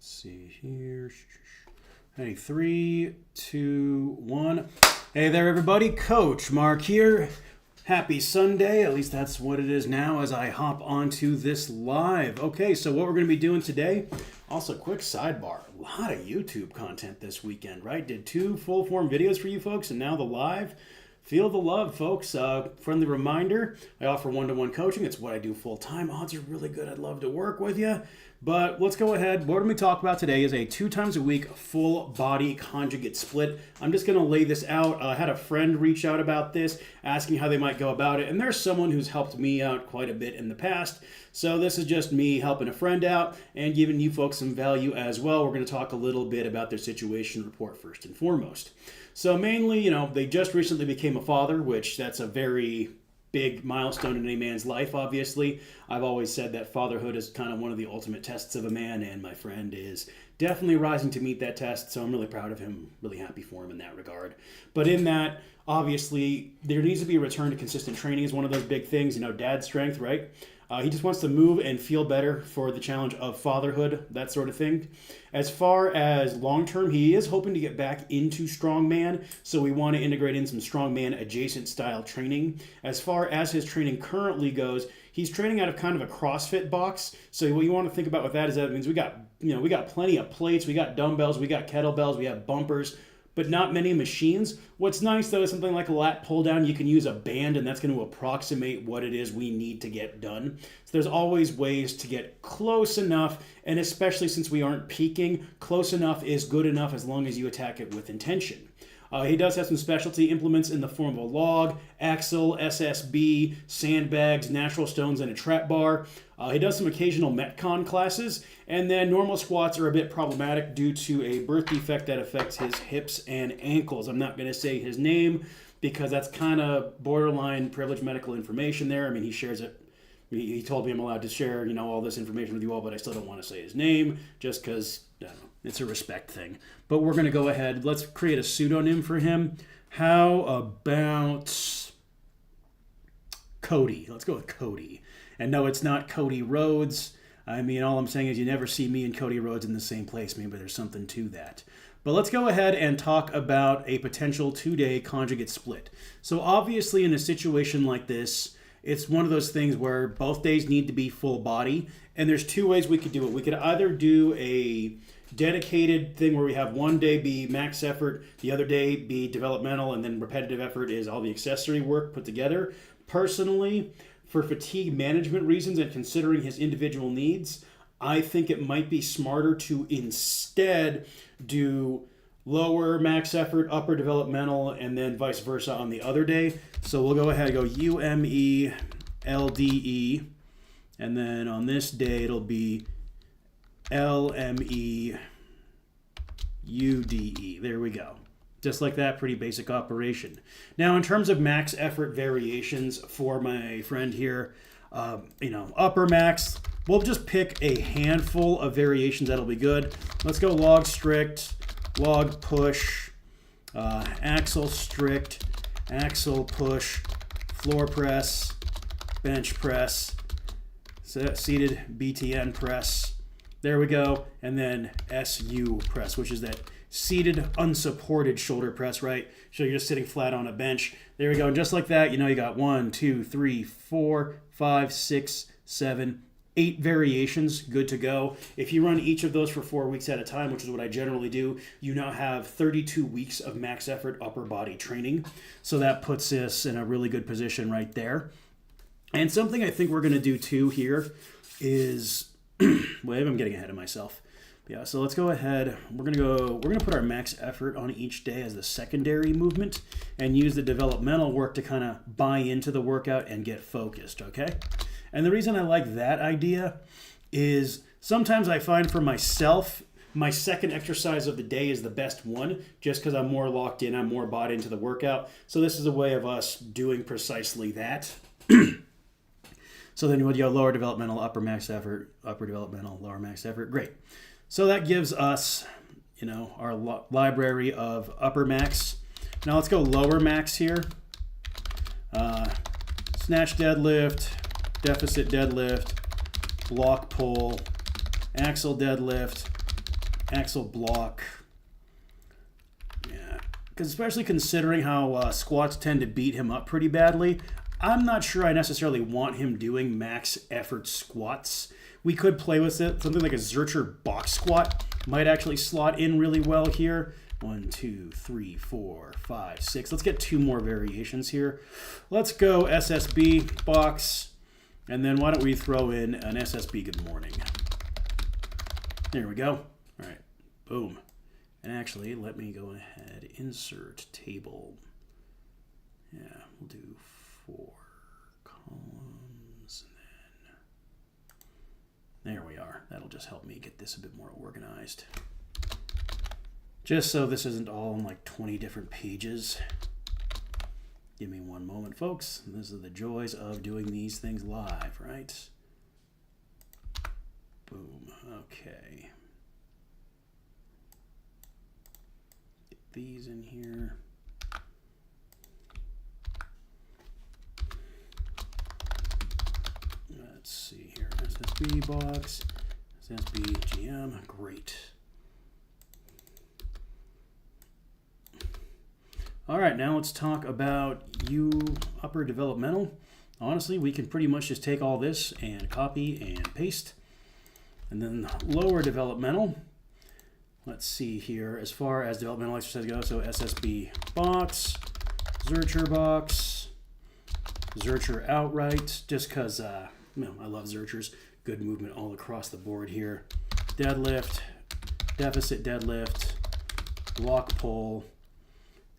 Let's see here. Hey, 3, 2, 1. Hey there, everybody. Coach Mark here. Happy Sunday. At least that's what it is now as I hop onto this live. Okay, so what we're going to be doing today. Also, quick sidebar. A lot of YouTube content this weekend, right? Did 2 full-form videos for you folks, and now the live. Feel the love, folks. Friendly reminder, I offer one-to-one coaching. It's what I do full-time. Odds are really good. I'd love to work with you. But let's go ahead. What we're going to talk about today is a 2 times a week full body conjugate split. I'm just going to lay this out. I had a friend reach out about this, asking how they might go about it. And there's someone who's helped me out quite a bit in the past. So this is just me helping a friend out and giving you folks some value as well. We're going to talk a little bit about their situation report first and foremost. So mainly, they just recently became a father, which that's a very big milestone in any man's life, obviously. I've always said that fatherhood is kind of one of the ultimate tests of a man, and my friend is definitely rising to meet that test, so I'm really proud of him, really happy for him in that regard. But in that, obviously, there needs to be a return to consistent training is one of those big things, dad strength, right? He just wants to move and feel better for the challenge of fatherhood, that sort of thing. As far as long-term, he is hoping to get back into strongman, so we want to integrate in some strongman adjacent style training. As far as his training currently goes, he's training out of kind of a CrossFit box. So what you want to think about with that is that it means we got plenty of plates, we got dumbbells, we got kettlebells, we have bumpers, but not many machines. What's nice, though, is something like a lat pull down. You can use a band, and that's going to approximate what it is we need to get done. So there's always ways to get close enough, and especially since we aren't peaking, close enough is good enough as long as you attack it with intention. He does have some specialty implements in the form of a log, axle, SSB, sandbags, natural stones, and a trap bar. He does some occasional Metcon classes, and then normal squats are a bit problematic due to a birth defect that affects his hips and ankles. I'm not going to say his name because that's kind of borderline privileged medical information there. I mean, he shares it. He told me I'm allowed to share, all this information with you all, but I still don't want to say his name just because, I don't know, it's a respect thing. But we're going to go ahead. Let's create a pseudonym for him. How about Cody? Let's go with Cody. And no, it's not Cody Rhodes. I mean, all I'm saying is you never see me and Cody Rhodes in the same place. Maybe there's something to that. But let's go ahead and talk about a potential 2-day conjugate split. So obviously in a situation like this, it's one of those things where both days need to be full body. And there's 2 ways we could do it. We could either do a dedicated thing where we have one day be max effort, the other day be developmental, and then repetitive effort is all the accessory work put together. Personally, for fatigue management reasons and considering his individual needs, I think it might be smarter to instead do lower max effort, upper developmental, and then vice versa on the other day. So we'll go ahead and go UME, LDE, and then on this day it'll be LME, UDE. There we go. Just like that, pretty basic operation. Now, in terms of max effort variations for my friend here, upper max, we'll just pick a handful of variations that'll be good. Let's go log strict, log push, axle strict, axle push, floor press, bench press, seated BTN press. There we go. And then SU press, which is that seated unsupported shoulder press, right? So you're just sitting flat on a bench. There we go. And just like that, you got 1, 2, 3, 4, 5, 6, 7, 8 variations good to go. If you run each of those for 4 weeks at a time, which is what I generally do, you now have 32 weeks of max effort upper body training. So that puts us in a really good position right there. And something I think we're going to do too here is, wait, I'm getting ahead of myself. Yeah, so let's go ahead. We're gonna put our max effort on each day as the secondary movement and use the developmental work to kind of buy into the workout and get focused, okay? And the reason I like that idea is sometimes I find for myself, my second exercise of the day is the best one just because I'm more locked in, I'm more bought into the workout. So this is a way of us doing precisely that. So then you go lower developmental, upper max effort, upper developmental, lower max effort. Great. So that gives us, our library of upper max. Now let's go lower max here. Snatch deadlift, deficit deadlift, block pull, axle deadlift, axle block. Yeah, because especially considering how squats tend to beat him up pretty badly, I'm not sure I necessarily want him doing max effort squats. We could play with it. Something like a Zercher box squat might actually slot in really well here. 1, 2, 3, 4, 5, 6. Let's get 2 more variations here. Let's go SSB box. And then why don't we throw in an SSB good morning. There we go. All right, boom. And actually, let me go ahead, insert table. Yeah, we'll do 4 columns. And then there we are. That'll just help me get this a bit more organized. Just so this isn't all on like 20 different pages. Give me one moment, folks. This is the joys of doing these things live, right? Boom. Okay. Get these in here. Let's see here. SSB box, SSB GM. Great. All right, now let's talk about upper developmental. Honestly, we can pretty much just take all this and copy and paste. And then lower developmental. Let's see here, as far as developmental exercise goes, so SSB box, Zercher box, Zercher outright, just because I love Zerchers. Good movement all across the board here. Deadlift, deficit deadlift, block pull.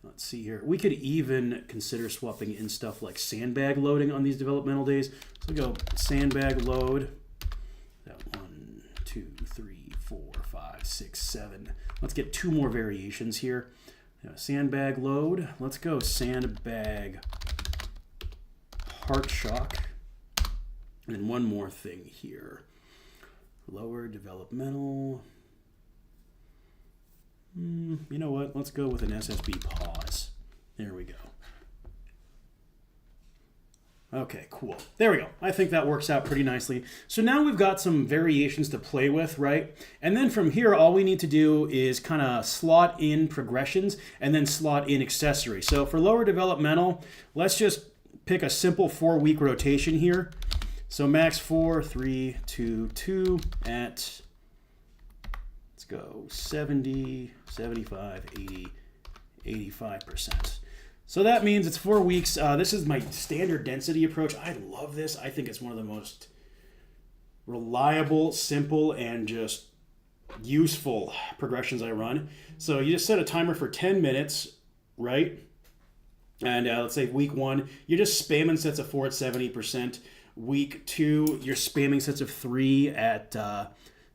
Let's see here. We could even consider swapping in stuff like sandbag loading on these developmental days. So we'll go sandbag load. That 1, 2, 3, 4, 5, 6, 7. Let's get 2 more variations here. Sandbag load. Let's go sandbag heart shock. And then one more thing here. Lower developmental. You know what? Let's go with an SSB pause. There we go. Okay, cool. There we go. I think that works out pretty nicely. So now we've got some variations to play with, right? And then from here, all we need to do is kind of slot in progressions and then slot in accessories. So for lower developmental, let's just pick a simple 4-week rotation here. So max 4, 3, 2, 2 at, let's go 70, 75, 80, 85%. So that means it's 4 weeks. This is my standard density approach. I love this. I think it's one of the most reliable, simple, and just useful progressions I run. So you just set a timer for 10 minutes, right? And let's say week 1, you're just spamming sets of 4 at 70%. Week 2, you're spamming sets of 3 at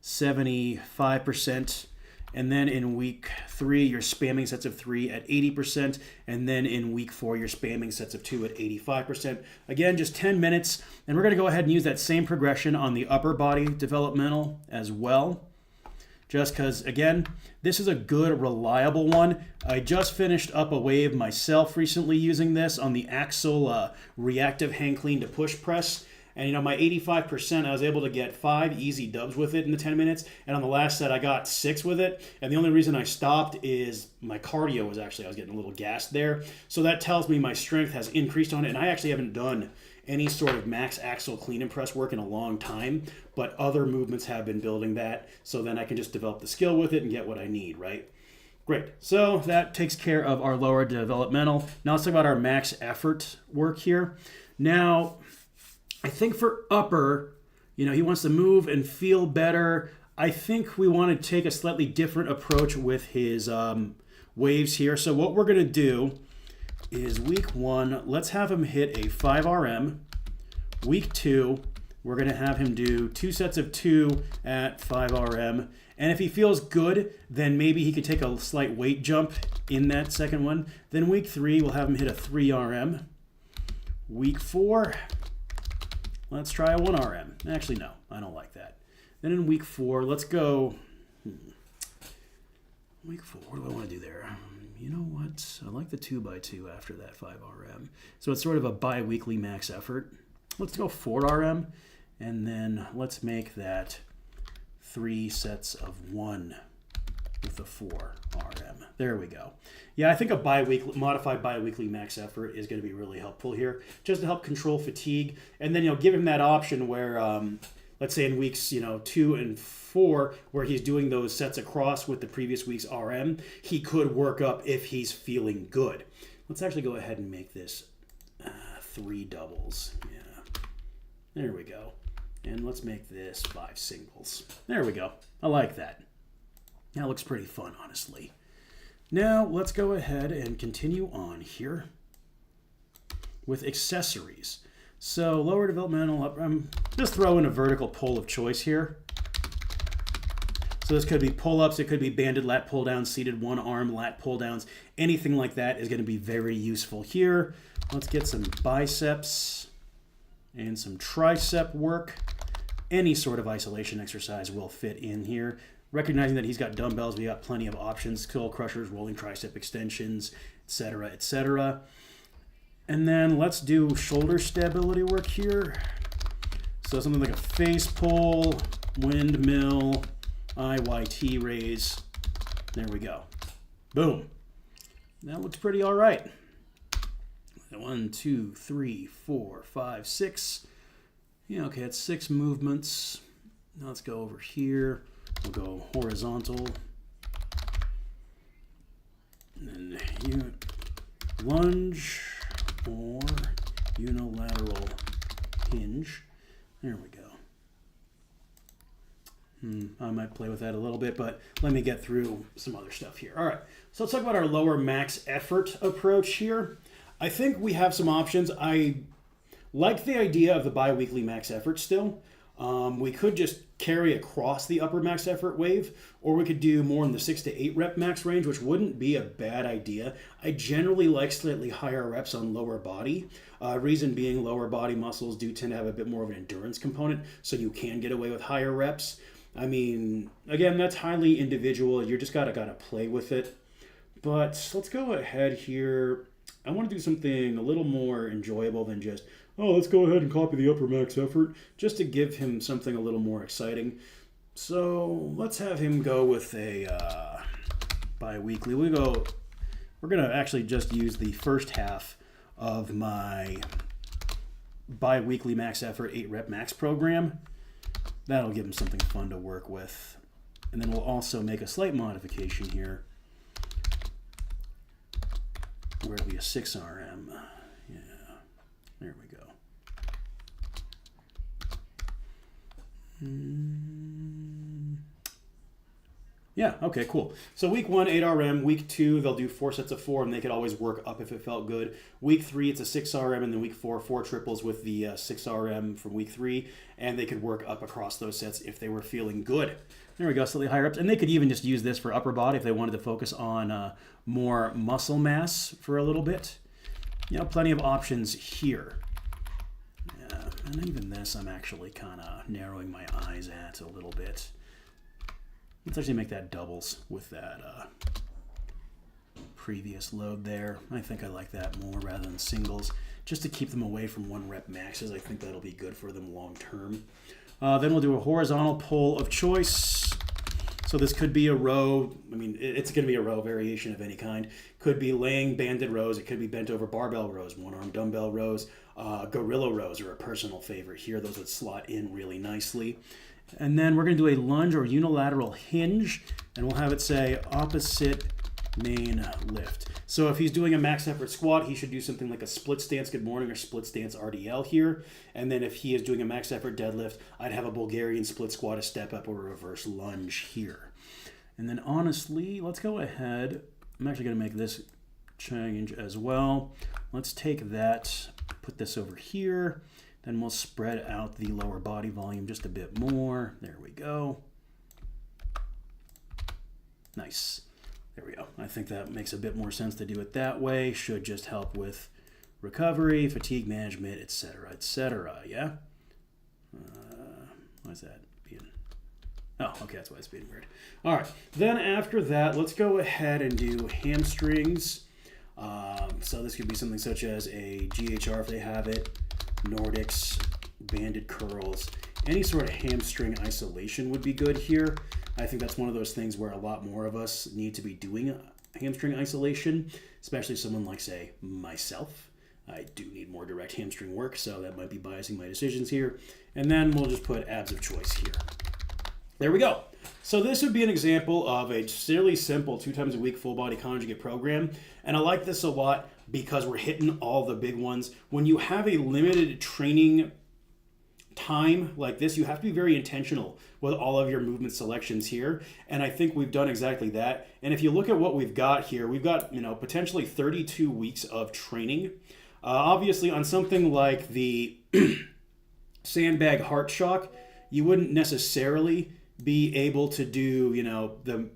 75%. And then in week 3, you're spamming sets of 3 at 80%. And then in week 4, you're spamming sets of 2 at 85%. Again, just 10 minutes. And we're going to go ahead and use that same progression on the upper body developmental as well. Just because, again, this is a good, reliable one. I just finished up a wave myself recently using this on the Axle reactive hang clean to push press. And, my 85%, I was able to get 5 easy dubs with it in the 10 minutes. And on the last set, I got 6 with it. And the only reason I stopped is my cardio was I was getting a little gassed there. So that tells me my strength has increased on it. And I actually haven't done any sort of max axle clean and press work in a long time. But other movements have been building that. So then I can just develop the skill with it and get what I need, right? Great. So that takes care of our lower developmental. Now let's talk about our max effort work here. Now, I think for upper, he wants to move and feel better. I think we want to take a slightly different approach with his waves here. So what we're going to do is week 1, let's have him hit a 5 RM. Week 2, we're going to have him do 2 sets of 2 at 5 RM. And if he feels good, then maybe he could take a slight weight jump in that second one. Then week 3, we'll have him hit a 3 RM. Week 4, let's try a 1 RM. Actually, no, I don't like that. Then in week 4, let's go. Week 4, what do I want to do there? You know what? I like the 2x2 after that 5 RM. So it's sort of a bi-weekly max effort. Let's go 4 RM, and then let's make that 3 sets of 1. with the 4 RM. There we go. Yeah, I think a modified biweekly max effort is going to be really helpful here, just to help control fatigue, and then give him that option where, let's say in weeks 2 and 4, where he's doing those sets across with the previous week's RM, he could work up if he's feeling good. Let's actually go ahead and make this 3 doubles. Yeah, there we go. And let's make this 5 singles. There we go. I like that. That looks pretty fun, honestly. Now, let's go ahead and continue on here with accessories. So, lower developmental, just throw in a vertical pull of choice here. So this could be pull-ups, it could be banded lat pull-downs, seated one-arm lat pull-downs. Anything like that is going to be very useful here. Let's get some biceps and some tricep work. Any sort of isolation exercise will fit in here. Recognizing that he's got dumbbells, we got plenty of options, skull crushers, rolling tricep extensions, etc., etc. And then let's do shoulder stability work here. So something like a face pull, windmill, IYT raise. There we go. Boom. That looks pretty all right. 1, 2, 3, 4, 5, 6. Yeah, okay, that's 6 movements. Now let's go over here. We'll go horizontal. And then lunge or unilateral hinge. There we go. I might play with that a little bit, but let me get through some other stuff here. All right, so let's talk about our lower max effort approach here. I think we have some options. I like the idea of the bi-weekly max effort still. We could just carry across the upper max effort wave, or we could do more in the 6 to 8 rep max range, which wouldn't be a bad idea. I generally like slightly higher reps on lower body. Reason being, lower body muscles do tend to have a bit more of an endurance component, so you can get away with higher reps. I mean, again, that's highly individual. You just gotta play with it. But let's go ahead here. I want to do something a little more enjoyable than just, oh, let's go ahead and copy the upper max effort, just to give him something a little more exciting. So let's have him go with a bi-weekly. We're going to actually just use the first half of my bi-weekly max effort 8 rep max program. That'll give him something fun to work with. And then we'll also make a slight modification here, where it'll be a 6 RM. Yeah, there we go. Yeah, okay, cool. So week 1, 8 RM. Week 2, they'll do 4 sets of 4, and they could always work up if it felt good. Week 3, it's a 6 RM, and then week 4, 4 triples with the 6 RM from week 3, and they could work up across those sets if they were feeling good. There we go, slightly higher ups. And they could even just use this for upper body if they wanted to focus on more muscle mass for a little bit. Plenty of options here. Yeah, and even this, I'm actually kind of narrowing my eyes at a little bit. Let's actually make that doubles with that previous load there. I think I like that more rather than singles, just to keep them away from 1 rep maxes. I think that'll be good for them long term. Then we'll do a horizontal pull of choice. So this could be a row. I mean, it's going to be a row variation of any kind. Could be laying banded rows. It could be bent over barbell rows, 1-arm dumbbell rows. Gorilla rows are a personal favorite here. Those would slot in really nicely. And then we're going to do a lunge or unilateral hinge, and we'll have it say opposite main lift. So if he's doing a max effort squat, he should do something like a split stance good morning or split stance RDL here. And then if he is doing a max effort deadlift, I'd have a Bulgarian split squat, a step up, or a reverse lunge here. And then honestly, let's go ahead. I'm actually going to make this change as well. Let's take that, put this over here. Then we'll spread out the lower body volume just a bit more. There we go. Nice. There we go. I think that makes a bit more sense to do it that way. Should just help with recovery, fatigue management, etc., etc. Yeah? Why is that being... Oh, okay, that's why it's being weird. All right. Then after that, let's go ahead and do hamstrings. So this could be something such as a GHR if they have it, Nordics, banded curls, any sort of hamstring isolation would be good here. I think that's one of those things where a lot more of us need to be doing hamstring isolation, especially someone like, say, myself. I do need more direct hamstring work, so that might be biasing my decisions here. And then we'll just put abs of choice here. There we go. So this would be an example of a fairly simple 2 times a week full body conjugate program. And I like this a lot because we're hitting all the big ones. When you have a limited training time like this, you have to be very intentional with all of your movement selections here. And I think we've done exactly that. And if you look at what we've got here, we've got, potentially 32 weeks of training. Obviously on something like the sandbag heart shock, you wouldn't necessarily be able to do, the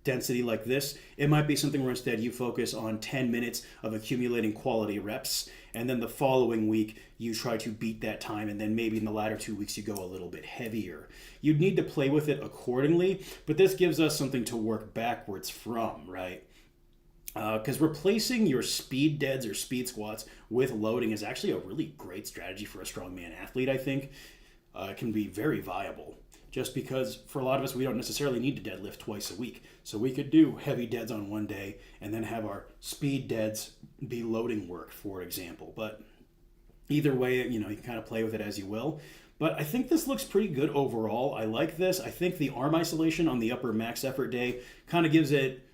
density like this. It might be something where instead you focus on 10 minutes of accumulating quality reps, and then the following week you try to beat that time, and then maybe in the latter 2 weeks you go a little bit heavier. You'd need to play with it accordingly, but this gives us something to work backwards from, right? Because replacing your speed deads or speed squats with loading is actually a really great strategy for a strongman athlete, I think. It can be very viable. Just because for a lot of us, we don't necessarily need to deadlift twice a week. So we could do heavy deads on one day and then have our speed deads be loading work, for example. But either way, you can kind of play with it as you will. But I think this looks pretty good overall. I like this. I think the arm isolation on the upper max effort day kind of gives it,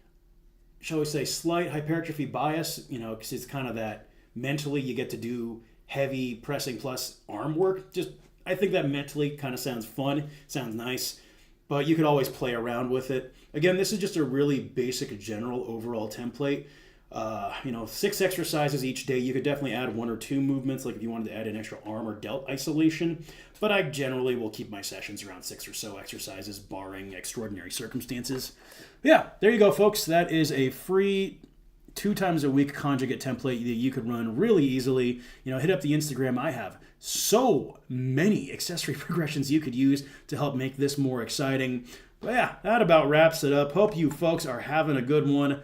shall we say, slight hypertrophy bias, because it's kind of that mentally you get to do heavy pressing plus arm work. I think that mentally kind of sounds fun, sounds nice, but you could always play around with it. Again, this is just a really basic general overall template. 6 exercises each day. You could definitely add 1 or 2 movements, like if you wanted to add an extra arm or delt isolation, but I generally will keep my sessions around 6 or so exercises, barring extraordinary circumstances. But yeah, there you go, folks. That is a free 2 times a week conjugate template that you could run really easily. Hit up the Instagram. I have so many accessory progressions you could use to help make this more exciting. But yeah, that about wraps it up. Hope you folks are having a good one.